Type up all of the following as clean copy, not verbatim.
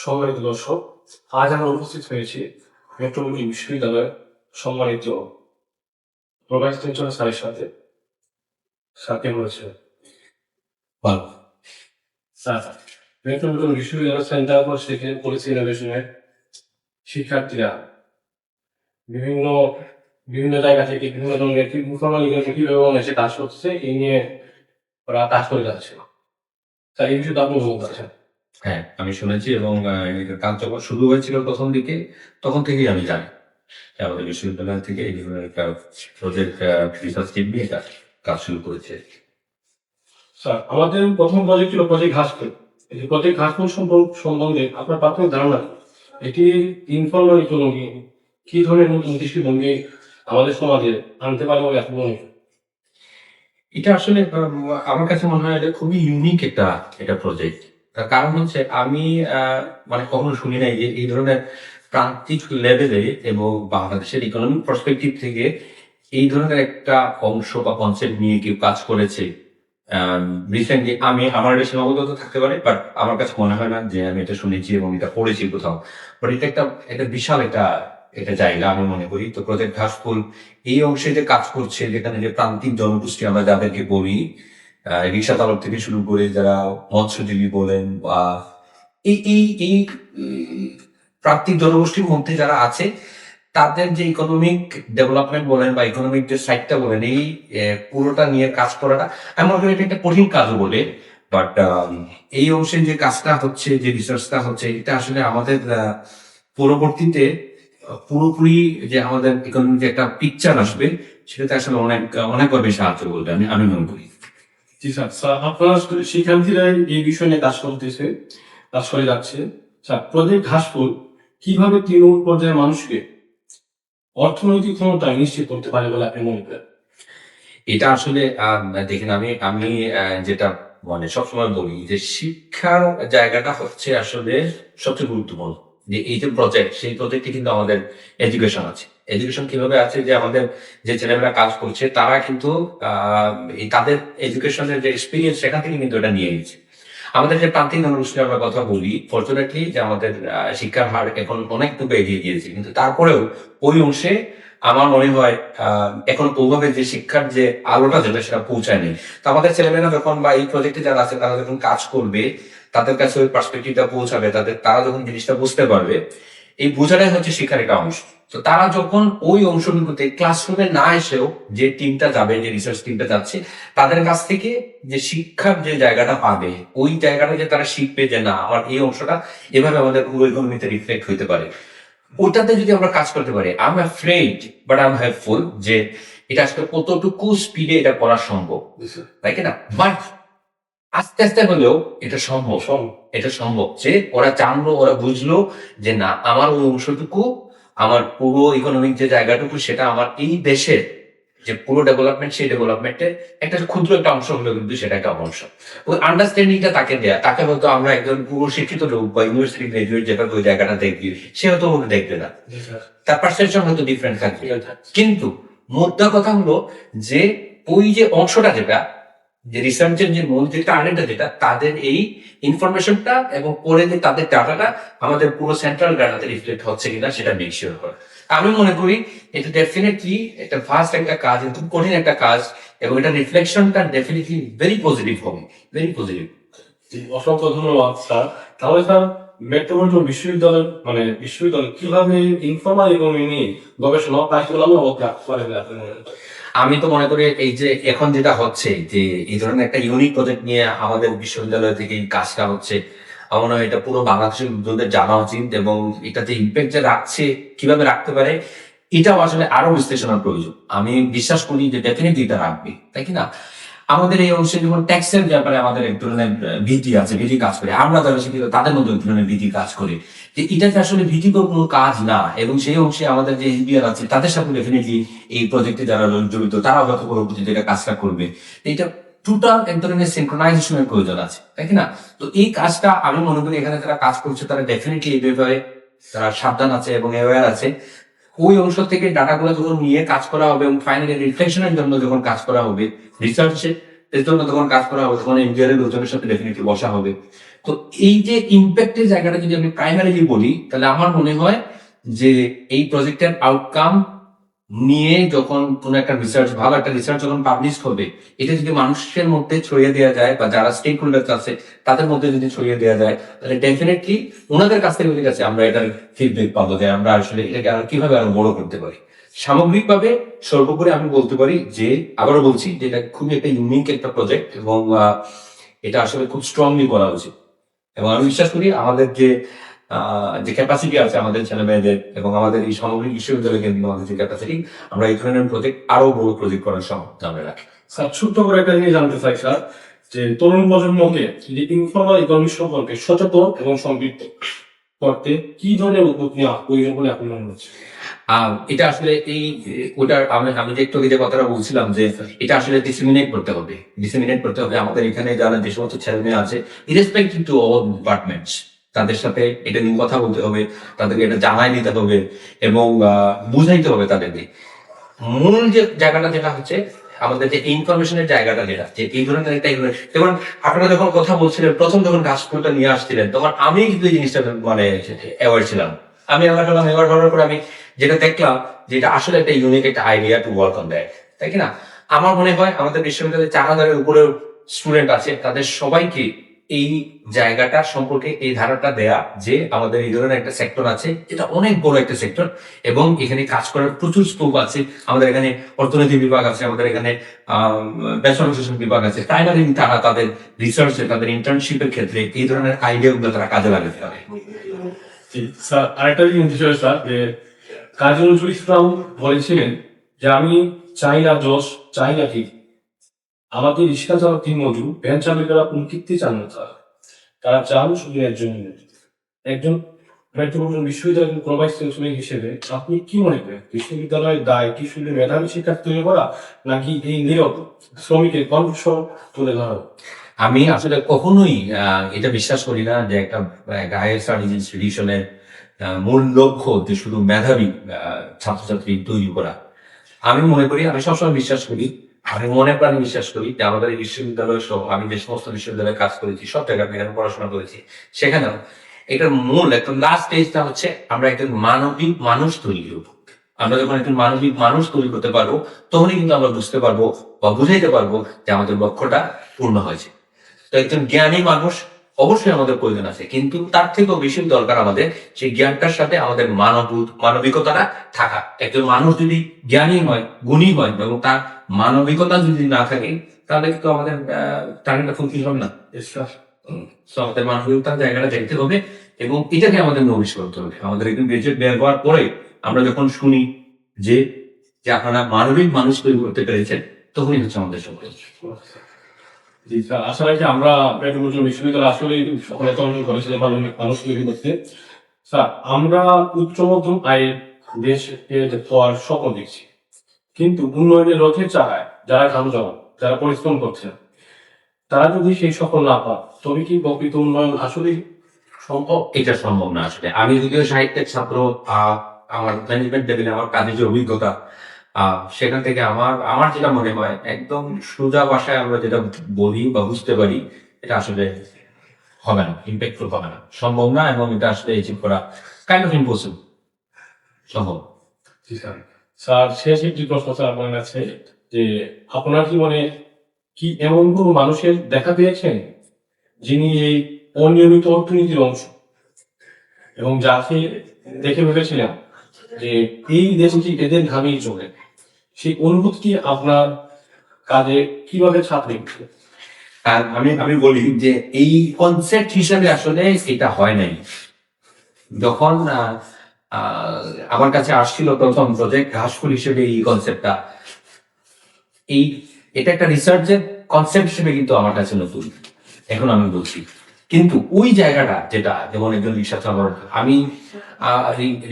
সম্মানিত দর্শক, আজ আমরা উপস্থিত হয়েছি মেট্রোপলিটন বিশ্ববিদ্যালয়ের সম্মানিত প্রভাইস টেনশন স্যারের সাথে। সাথে রয়েছে স্যার। মেট্রোপলিটন বিশ্ববিদ্যালয় সেন্টার ফর পলিসি ইনোভেশনের শিক্ষার্থীরা বিভিন্ন বিভিন্ন জায়গা থেকে বিভিন্ন ধরনের কিভাবে এসে কাজ করছে এই নিয়ে ওরা কাজ করে যাচ্ছে। স্যার, এই বিষয়ে আপনি বলতে পারছেন? হ্যাঁ, আমি শুনেছি এবং কাজ যখন শুরু হয়েছিল প্রথম দিকে তখন থেকেই আমি জানি যে আমাদের বিশ্ববিদ্যালয় থেকে এই ধরনের একটা প্রজেক্ট রিসার্চ টিম নিয়ে কাজ শুরু করেছে। স্যার, আমাদের প্রথম প্রজেক্ট ছিল প্রজেক্ট ঘাসফুল। এই প্রজেক্ট ঘাসফুল সম্বন্ধে আপনার প্রাথমিক ধারণা, এটি ইনফরমাল ইকোনমি কি ধরনের নতুন দৃষ্টিভঙ্গি আমাদের সমাজে আনতে পারে বলে আপনি মনে করেন? এটা আসলে আমার কাছে মনে হয় এটা খুবই ইউনিক এটা প্রজেক্ট। তার কারণ হচ্ছে আমি মানে কখনো শুনি নাই যে এই ধরনের প্রান্তিক লেভেলে এবং বাংলাদেশের ইকোনমিক পার্সপেক্টিভ থেকে এই ধরনের একটা অংশ বা কনসেপ্ট নিয়ে কেউ কাজ করেছে। রিসেন্টলি আমার এটা সীমাবদ্ধতা থাকতে পারে, বাট আমার কাছে মনে হয় না যে আমি এটা শুনেছি এবং এটা পড়েছি কোথাও। বাট এটা একটা বিশাল এটা জায়গা আমি মনে করি। তো প্রজেক্ট ঘাসফুল এই অংশে যে কাজ করছে, যেখানে যে প্রান্তিক জনগোষ্ঠী আমরা যাদেরকে বলি, রিক্সা চালক থেকে শুরু করে যারা মৎস্যজীবী বলেন বা এই এই এই উম, প্রান্তিক জনগোষ্ঠীর মধ্যে যারা আছে, তাদের যে ইকোনমিক ডেভেলপমেন্ট বলেন বা ইকোনমিক যে সাইডটা বলেন, এই পুরোটা নিয়ে কাজ করাটা আমি মনে করি এটা একটা কঠিন কাজও বলে। বাট এই অংশে যে কাজটা হচ্ছে, যে রিসার্চটা হচ্ছে, এটা আসলে আমাদের পরবর্তীতে পুরোপুরি যে আমাদের ইকোনমিক যে একটা পিকচার আসবে, সেটাতে আসলে অনেকভাবে সাহায্য করবে আমি মনে করি। জি স্যার। স্যার, আপনার শিক্ষার্থীরা এই বিষয় নিয়ে কাজ করে যাচ্ছে। স্যার, প্রজেক্ট ঘাসফুল কিভাবে তৃণমূল পর্যায়ের মানুষকে অর্থনৈতিক ক্ষমতা নিশ্চিত করতে পারে বলে আপনি মনে করেন? এটা আসলে দেখেন, আমি আমি যেটা মানে সবসময় বলি যে শিক্ষার জায়গাটা হচ্ছে আসলে সবচেয়ে গুরুত্বপূর্ণ। যে এই যে প্রজেক্ট, সেই প্রজেক্টে কিন্তু আমাদের এডুকেশন আছে। এডুকেশন কিভাবে আছে যে আমাদের যে ছেলেমেয়েরা কাজ করছে তারা কিন্তু তাদের এডুকেশনের যে এক্সপিরিয়েন্স সেখান থেকে কিন্তু এটা নিয়ে গেছে। আমাদের যে প্রান্তিক জনগোষ্ঠী আমরা কথা বলি, ফর্চুনেটলি যে আমাদের শিক্ষার হার এখন অনেকটুকু এগিয়ে গিয়েছে, কিন্তু তারপরেও ওই অংশে আমার মনে হয় এখন ওইভাবে যে শিক্ষার যে আলোটা যেটা সেটা পৌঁছায় নেই। তো আমাদের ছেলেমেয়েরা যখন বা এই প্রজেক্টে যারা আছে তারা যখন কাজ করবে, তাদের কাছে ওই পার্সপেক্টিভটা পৌঁছাবে, তারা যখন জিনিসটা বুঝতে পারবে, এই বোঝাটাই হচ্ছে শিক্ষার একটা অংশ। তো তারা যখন ওই অংশগুলোতে ক্লাসরুমে না এসেও যে টিমটা যাবে, যে রিসার্চ টিমটা যাচ্ছে, তাদের কাছ থেকে যে শিক্ষার যে জায়গাটা পাবে, ওই জায়গাটা যে তারা শিখবে যে না, আমার এই অংশটা এভাবে আমাদের পুরো ইকোনমিতে রিফ্লেক্ট হইতে পারে, ওটাতে যদি আমরা কাজ করতে পারি, I am afraid but I am helpful যে এটা আসলে কতটুকু স্পিডে এটা করা সম্ভব, তাই কি না? বাট আস্তে আস্তে হলেও এটা সম্ভব। এটা সম্ভব যে ওরা জানলো, ওরা বুঝলো যে না, আমার ওই অংশটুকু, আমার পুরো ইকোনমিক যে জায়গাটুকু, সেটা আমার এই দেশের যে পুরো ডেভেলপমেন্ট, সেই ডেভেলপমেন্টের একটা ক্ষুদ্র একটা অংশ হলেও কিন্তু সেটা একটা অংশ। ওই আন্ডারস্ট্যান্ডিংটা তাকে দেয়া, তাকে হয়তো আমরা একজন পুরো শিক্ষিত লোক বা ইউনিভার্সিটি গ্রাজুয়েট যেটা ওই জায়গাটা দেখবি, সে হয়তো ওকে দেখবে না, তার পারসেপশন হয়তো ডিফারেন্ট থাকবে। কিন্তু মোদ্দা কথা হলো যে ওই যে অংশটা, যেটা যে রিসার্চের যে মূল যে টার্গেটটা, যেটা তাদের এই ইনফরমেশনটা এবং পরে যে তাদের ডাটাটা আমাদের পুরো সেন্ট্রাল ডাটাতে রিফ্লেক্ট হচ্ছে কিনা সেটা মেক শিওর করে। আমি মনে করি এটা ডেফিনেটলি একটা ফার্স্ট একটা কাজ, খুব কঠিন একটা কাজ, এবং এটা রিফ্লেকশনটা ডেফিনেটলি ভেরি পজিটিভ হবে, ভেরি পজিটিভ। অসংখ্য ধন্যবাদ স্যার। তাহলে স্যার, মেট্রোপলিটন বিশ্ববিদ্যালয় কিভাবে ইনফরমাল ইকোনমি নিয়ে গবেষণা কার্যক্রম অব্যাহত রাখতে পারে বলে আপনি মনে করেন? আমি তো মনে করি এই যে এখন যেটা হচ্ছে, যে এই ধরনের একটা ইউনিক প্রজেক্ট নিয়ে আমাদের বিশ্ববিদ্যালয় থেকে এই কাজটা হচ্ছে, আমার মনে হয় এটা পুরো বাংলাদেশের লোকদের জানা উচিত, এবং এটা যে ইম্প্যাক্ট যে রাখছে, কিভাবে রাখতে পারে, এটাও আসলে আরো বিশ্লেষণের প্রয়োজন। আমি বিশ্বাস করি যে ডেফিনেটলি এটা রাখবে, তাই কি না? আমাদের এই অংশে যেমন ট্যাক্সের ব্যাপারে আমাদের এক ধরনের ভীতি আছে, ভীতি কাজ করে, আমরা যারা শিক্ষিত তাদের মধ্যে এক ধরনের ভীতি কাজ করে, যে এটা আসলে ভীতিকর কোনো কাজ না, এবং সেই অংশে আমাদের যে এনবিআর আছে তাদের সাথে ডেফিনেটলি এই প্রজেক্টে যারা জড়িত তারাও হয়তো পরবর্তীতে এটা কাজটা করবে। এটা টোটাল এক ধরনের সিনক্রোনাইজেশনের প্রয়োজন আছে, তাই কি না? তো এই কাজটা আমি মনে করি এখানে যারা কাজ করছে তারা ডেফিনেটলি এই ব্যাপারে তারা সাবধান আছে এবং অ্যাওয়্যার আছে। ওই অংশ থেকে ডাটাগুলো যখন নিয়ে কাজ করা হবে এবং ফাইনালি রিফ্লেকশনের জন্য যখন কাজ করা হবে রিসার্চে, এর জন্য তখন কাজ করা হবে, তখন এনজিআর এর লোকজনের সাথে ডেফিনেটলি বসা হবে। তো এই যে ইম্প্যাক্টের জায়গাটা যদি আমি প্রাইমারিলি বলি, তাহলে আমার মনে হয় যে এই প্রজেক্টের আউটকাম নিয়ে যখন কোনো একটা রিসার্চ, ভালো একটা রিসার্চ যখন পাবলিশ হবে, এটা যদি মানুষের মধ্যে ছড়িয়ে দেওয়া যায় বা যারা স্টেক হোল্ডার আছে তাদের মধ্যে যদি ছড়িয়ে দেওয়া যায়, তাহলে ডেফিনেটলি ওনাদের কাছ থেকে কাছে আমরা এটার ফিডব্যাক পাবো যে আমরা আসলে এটাকে আরো কিভাবে আরো বড় করতে পারি। সামগ্রিকভাবে সর্বোপরি আমি বলতে পারি যে, আবারও বলছি যে এটা খুবই একটা ইউনিক একটা প্রজেক্ট এবং এটা আসলে খুব স্ট্রংলি করা উচিত। এবং আমি বিশ্বাস করি আমাদের যে ক্যাপাসিটি আছে আমাদের ছেলে মেয়েদের এবং আমাদের এই সামগ্রিক বিশ্ববিদ্যালয় কেন্দ্রিক আমাদের যে ক্যাপাসিটি, আমরা এই ধরনের প্রজেক্ট আরো বড় প্রজেক্ট করার সম্ভাবনা আমরা রাখি। স্যার ছোট্ট করে একটা জিনিস জানতে চাই স্যার, যে তরুণ প্রজন্মকে যে ইনফর্মাল ইকোনমি সম্পর্কে সচেতন এবং সম্পৃক্ত করতে কি ধরনের উদ্যোগ নেওয়া প্রয়োজন বলে আপনার মনে হচ্ছে? এটা আসলে ওটার আমি যে একটু আগে যে কথাটা বলছিলাম যে এটা আসলে ডিসেমিনেট করতে হবে আমাদের এখানে যারা যে সমস্ত ছেলে মেয়ে আছে, ইরেসপেক্টিভ টু অল ডিপার্টমেন্টস, তাদের সাথে এটা নিয়ে কথা বলতে হবে, তাদেরকে এটা জানাই দিতে হবে এবং বুঝাইতে হবে তাদেরকে। মূল যে জায়গাটা যেটা হচ্ছে আমাদের যে ইনফরমেশনের জায়গাটা, যেটা যে এই ধরনের একটা যেমন আপনারা যখন কথা বলছিলেন প্রথম যখন গাছগুলোটা নিয়ে আসছিলেন, তখন আমি কিন্তু এই জিনিসটা মানে অ্যাওয়ার ছিলাম। আমি অ্যাওয়ার হওয়ার পরে আমি যেটা দেখলাম যে এটা আসলে একটা ইউনিক একটা idea to work on that, তাই কি না? আমার মনে হয় আমাদের বিশ্ববিদ্যালয়ে 4,000-এর উপরেও স্টুডেন্ট আছে, তাদের সবাইকে এই জায়গাটা সম্পর্কে এই ধারণাটা দেয়া যে আমাদের এই ধরনের একটা সেক্টর আছে, এটা অনেক বড় একটা সেক্টর এবং এখানে কাজ করার প্রচুর স্কোপ আছে। আমাদের এখানে অর্থনীতি বিভাগ আছে, আমাদের এখানে ব্যবসা বিভাগ আছে। প্রাইমারি তারা তাদের রিসার্চে, তাদের ইন্টার্নশিপের ক্ষেত্রে এই ধরনের আইডিয়া গুলো তারা কাজে লাগাতে পারে। স্যার আরেকটা জিনিস বিষয় স্যার, যে কাজী নজরুল ইসলাম বলেছিলেন যে আমি চাই না যশ, চাই না কি, আমাদের রিক্সা চালক দিনমজুর, ভ্যান চালকেরা কোন কীর্তি চান না স্যার, তারা চান শুধু একজন একজন মেট্রোপলিটন বিশ্ববিদ্যালয়ের প্রভাইস শ্রমিক হিসেবে আপনি কি মনে করেন বিশ্ববিদ্যালয়ের দায় কি শুধু মেধাবী শিক্ষার্থী তৈরি করা, নাকি এই নীরব শ্রমিকের কণ্ঠস্বর তুলে ধরা? আমি আসলে কখনোই এটা বিশ্বাস করি না যে একটা হায়ার স্টাডিজ ইনস্টিটিউশনের মূল লক্ষ্য যে শুধু মেধাবী ছাত্রছাত্রী তৈরি করা। আমি মনে করি, আমি সবসময় বিশ্বাস করি, আমি মনে প্রাণে বিশ্বাস করি যে আমাদের এই বিশ্ববিদ্যালয় সহ আমি যে সমস্ত বিশ্ববিদ্যালয়ে কাজ করেছি, সব জায়গায় এখানে পড়াশোনা করেছি, সেখানেও এটার মূল একদম লাস্ট স্টেজটা হচ্ছে আমরা একজন মানবিক মানুষ তৈরি করবো। আমরা যখন একজন মানবিক মানুষ তৈরি করতে পারবো, তখনই কিন্তু আমরা বুঝতে পারবো বা বুঝাইতে পারবো যে আমাদের লক্ষ্যটা পূর্ণ হয়েছে। তো একজন জ্ঞানী মানুষ অবশ্যই আমাদের প্রয়োজন আছে, কিন্তু তার থেকেও বেশি দরকার আমাদের সেই জ্ঞানটার সাথে আমাদের মানবিকতাটা থাকা। একজন মানুষ যদি জ্ঞানী হয়, গুণী হয় এবং তার মানবিকতা যদি না থাকে, তাহলে কিন্তু আমাদের টার্গেটটা ফুলফিল হবে না। So, আমাদের মানবিকতার জায়গাটা দেখতে হবে এবং এটাকে আমাদের নবিশ করতে হবে। আমাদের একজন গ্রাজুয়েট বের হওয়ার পরে আমরা যখন শুনি যে যে আপনারা মানবিক মানুষ তৈরি করতে পেরেছেন, তখনই হচ্ছে আমাদের সফল। জি স্যার, আশা রাখি আমরা মেট্রোপলিটন বিশ্ববিদ্যালয় আসলে সফলতা করেছি যে মানবিক মানুষ তৈরি করতে। স্যার আমরা উচ্চ মধ্যম আয়ের দেশে হওয়ার স্বপ্ন দেখছি, কিন্তু উন্নয়নের রথে চালায় যারা ঘাম জমান, যারা পরিশ্রম করছে, তারা যদি সেই সফল না পায়, তবে কি প্রকৃত উন্নয়ন আসলে সম্ভব? এটা সম্ভব না আসলে। আমি যদিও সাহিত্যের ছাত্র, আমার ম্যানেজমেন্ট লেভেলে আমার কাজের যে অভিজ্ঞতা, সেখান থেকে আমার আমার যেটা মনে হয় একদম সোজা ভাষায় আমরা যেটা বলি বা বুঝতে পারি, এটা আসলে হবে না, ইম্প্যাক্টফুল হবে না, সম্ভব না এবং এটা আসলে অ্যাচিভ করা কাইন্ড অফ ইম্পসিবল। সম্ভব। জি স্যার। স্যার শেষ একটি প্রশ্ন স্যার আপনার কাছে, যে আপনার জীবনে কি এমন কোনো মানুষের দেখা পেয়েছেন যিনি এই অনিয়মিত অর্থনীতির অংশ, এবং যাকে দেখে ভেবেছিলেন যে এই দেশটি এদের ঘামেই চলে, সেই অনুভূতিটি আপনার কাজে কিভাবে ছাপ রেখেছে? আর আমি বলি যে এই কনসেপ্ট হিসাবে আসলে এটা হয় নাই। যখন আমার কাছে আসছিল প্রথম প্রজেক্ট ঘাসফুল হিসেবে এই কনসেপ্টটা, এটা একটা রিসার্চের কনসেপ্ট হিসেবে কিন্তু আমার কাছে নতুন, এখন আমি বলছি। কিন্তু ওই জায়গাটা যেটা, যেমন একজন রিক্সা চালক, আমি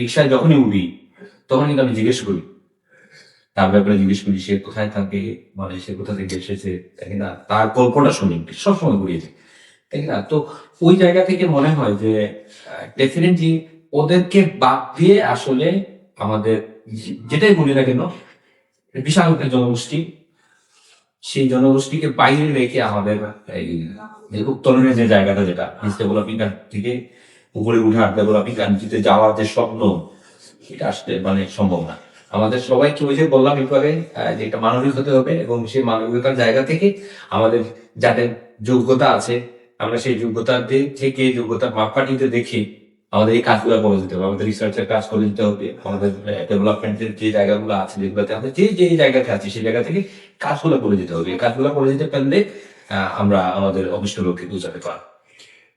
রিক্সায় যখনই উঠি তখন কিন্তু আমি জিজ্ঞেস করি, তার ব্যাপারে জিজ্ঞেস করি, সে কোথায় থাকে, মানে সে কোথা থেকে এসেছে, তাই না, তার গল্পটা শুনি, সবসময় ঘুরিয়েছে, তাই না। তো ওই জায়গা থেকে মনে হয় যে ডেফিনেটলি ওদেরকে বাদ দিয়ে আসলে আমাদের যেটাই বলি না কেন, বিশাল একটা জনগোষ্ঠী সেই জনগোষ্ঠীকে বাইরে রেখে আমাদের এই যে উত্তরণের যে জায়গাটা, যেটা ডেভেলপিং কান্ট্রি থেকে উপরে উঠার ডেভেলপিং কান্ট্রিতে যাওয়ার যে স্বপ্ন, এটা আসলে মানে সম্ভব না। আমাদের সবাইকে ওই যে বললাম একবারে যে এটা মানবিক হতে হবে, এবং সেই মানবিকতার জায়গা থেকে আমাদের যাদের যোগ্যতা আছে, আমরা সেই যোগ্যতা থেকে যোগ্যতার মাপকাঠিতে দেখে আমাদের এই কাজগুলো করে দিতে হবে, আমাদের রিসার্চের কাজ করে দিতে হবে, আমাদের ডেভেলপমেন্টের যে জায়গাগুলো আছে, যেগুলোতে আমরা যে যে জায়গাতে আছি সেই জায়গা থেকে কাজগুলো করে দিতে হবে। এই কাজগুলো করে দিতে পারলে আমরা আমাদের অভিষ্ট লক্ষ্যে পৌঁছাতে পারবো।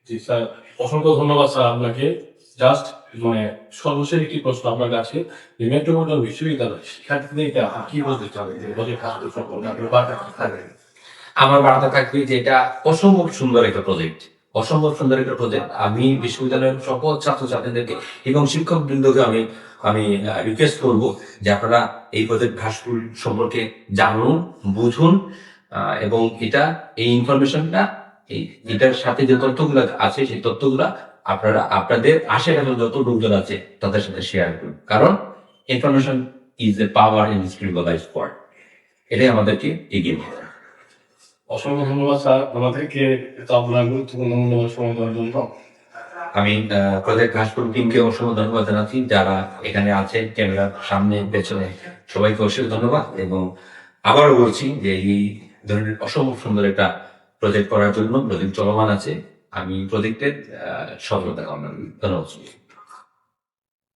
জি স্যার, অসংখ্য ধন্যবাদ স্যার আপনাকে। জাস্ট মানে সর্বশেষ একটি প্রশ্ন আপনার কাছে, যে মেট্রোপলিটন বিশ্ববিদ্যালয় শিক্ষার্থীদেরকে কি বলতে চাবে যে প্রজেক্ট কাজ সম্পর্কে আপনার বার্তা কি থাকবে? আমার বার্তা থাকবে যে এটা অসম্ভব সুন্দর একটা প্রজেক্ট, অসম্ভব সুন্দর একটা প্রজেক্ট। আমি বিশ্ববিদ্যালয়ের সকল ছাত্রছাত্রীদেরকে এবং শিক্ষক বৃন্দকে আমি আমি রিকোয়েস্ট করব যে আপনারা এই প্রজেক্ট ঘাসফুল সম্পর্কে জানুন, বুঝুন, এবং এটা এই ইনফরমেশনটা এটার সাথে যে তথ্যগুলো আছে সেই তথ্যগুলো আপনারা আপনাদের আশেপাশে যত লোকজন আছে তাদের সাথে শেয়ার করুন, কারণ information is a power in spiritualised world. এটাই আমাদেরকে এগিয়ে নিয়ে যাবে। অসংখ্য ধন্যবাদ স্যার আমাদেরকে এত আপনার গুরুত্বপূর্ণ মূল্যবান সময় দেওয়ার জন্য। আমি প্রজেক্ট ঘাসফুল টিমকে অসংখ্য ধন্যবাদ জানাচ্ছি, যারা এখানে আছেন ক্যামেরার সামনে পেছনে, সবাইকে অসংখ্য ধন্যবাদ। এবং আবারও বলছি যে এই ধরনের অসম্ভব সুন্দর একটা প্রজেক্ট করার জন্য প্রজেক্ট চলমান আছে, আমি প্রজেক্টের সফলতা কামনা করি। ধন্যবাদ।